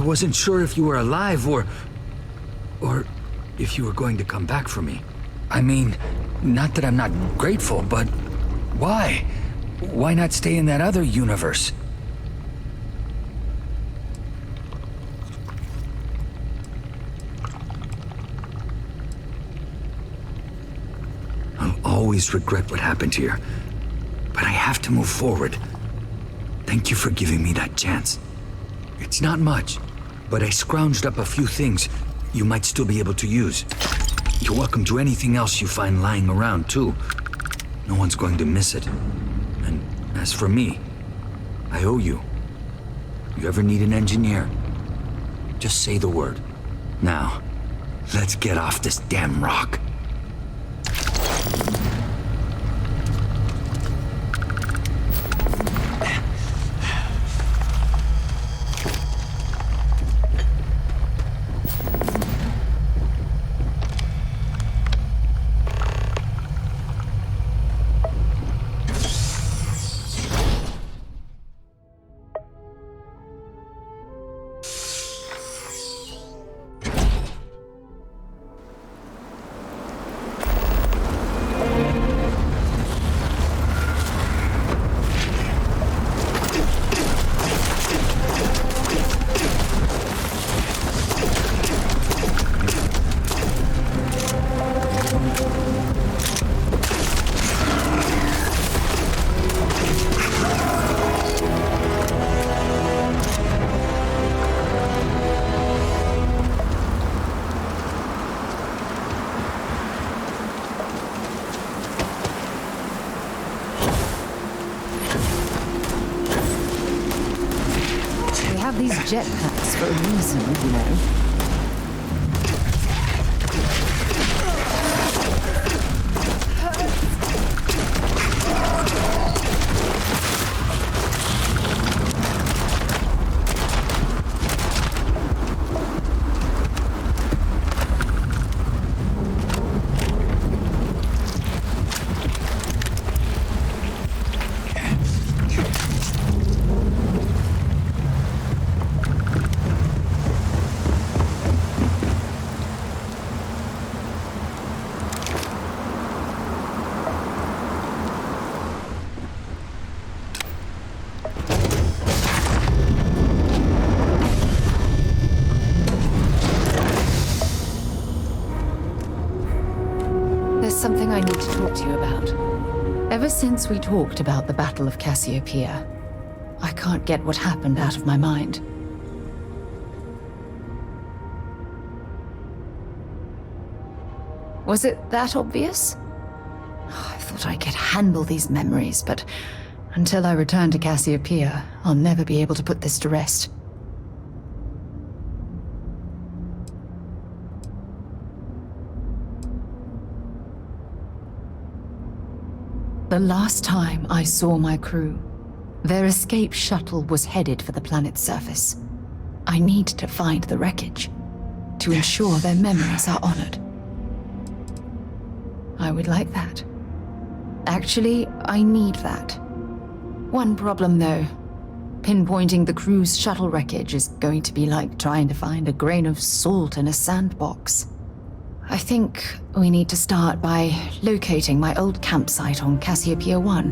wasn't sure if you were alive or if you were going to come back for me. I mean, not that I'm not grateful, but why? Why not stay in that other universe? I'll always regret what happened here, but I have to move forward. Thank you for giving me that chance. It's not much, but I scrounged up a few things you might still be able to use. You're welcome to anything else you find lying around, too. No one's going to miss it. And as for me, I owe you. You ever need an engineer? Just say the word. Now, let's get off this damn rock. These jetpacks for a reason, you know. Something I need to talk to you about. Ever since we talked about the Battle of Cassiopeia, I can't get what happened out of my mind. Was it that obvious? I thought I could handle these memories, but until I return to Cassiopeia, I'll never be able to put this to rest. The last time I saw my crew, their escape shuttle was headed for the planet's surface. I need to find the wreckage to ensure their memories are honored. I would like that. Actually, I need that. One problem, though. Pinpointing the crew's shuttle wreckage is going to be like trying to find a grain of salt in a sandbox. I think we need to start by locating my old campsite on Cassiopeia 1.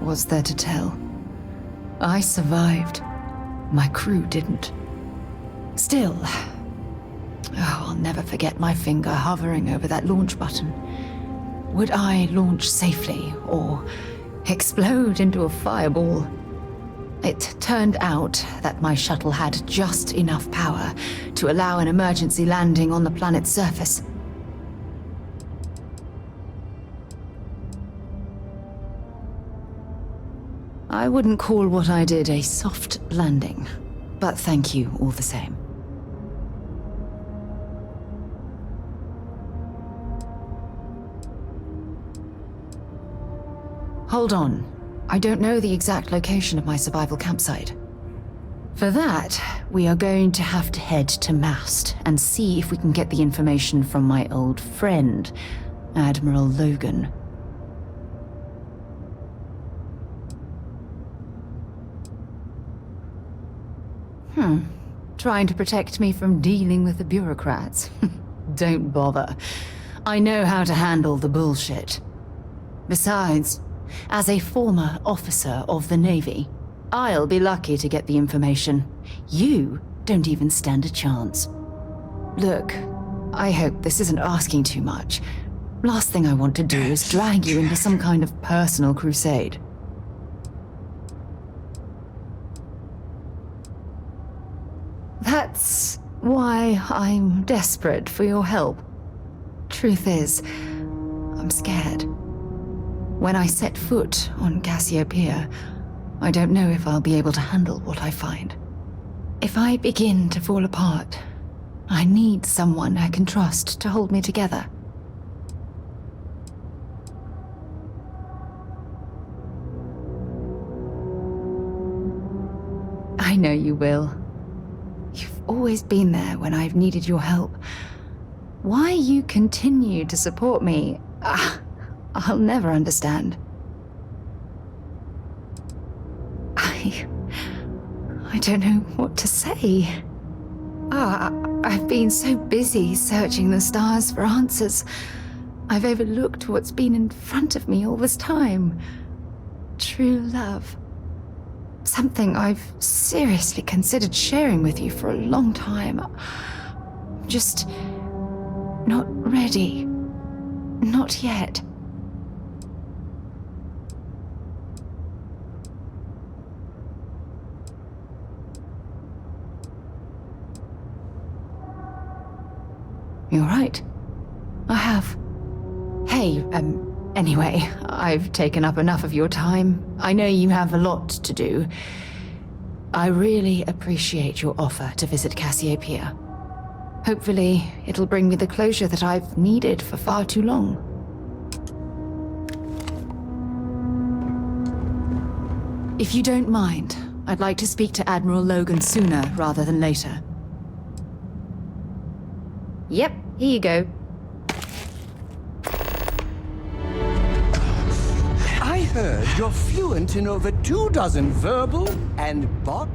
What's there to tell? I survived. My crew didn't. Still, I'll never forget my finger hovering over that launch button. Would I launch safely or explode into a fireball? It turned out that my shuttle had just enough power to allow an emergency landing on the planet's surface. I wouldn't call what I did a soft landing, but thank you all the same. Hold on. I don't know the exact location of my survival campsite. For that, we are going to have to head to Mast and see if we can get the information from my old friend, Admiral Logan. Trying to protect me from dealing with the bureaucrats. Don't bother. I know how to handle the bullshit. Besides, as a former officer of the Navy, I'll be lucky to get the information. You don't even stand a chance. Look, I hope this isn't asking too much. Last thing I want to do is drag you into some kind of personal crusade. That's why I'm desperate for your help. Truth is, I'm scared. When I set foot on Cassiopeia, I don't know if I'll be able to handle what I find. If I begin to fall apart, I need someone I can trust to hold me together. I know you will. You've always been there when I've needed your help. Why you continue to support me, I'll never understand. I don't know what to say. I've been so busy searching the stars for answers. I've overlooked what's been in front of me all this time. True love. Something I've seriously considered sharing with you for a long time. Just not ready. Not yet. You're right. I have. Hey, anyway, I've taken up enough of your time. I know you have a lot to do. I really appreciate your offer to visit Cassiopeia. Hopefully, it'll bring me the closure that I've needed for far too long. If you don't mind, I'd like to speak to Admiral Logan sooner rather than later. Yep, here you go. I heard you're fluent in over 24 verbal and bot.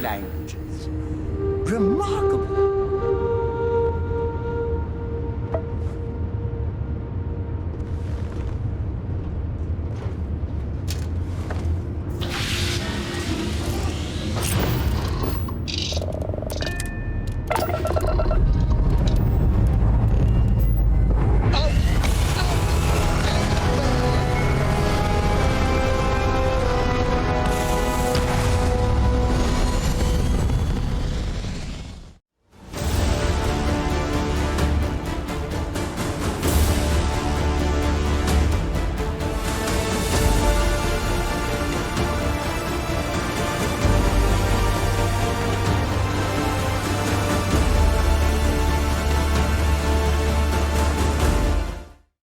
Languages. Remarkable.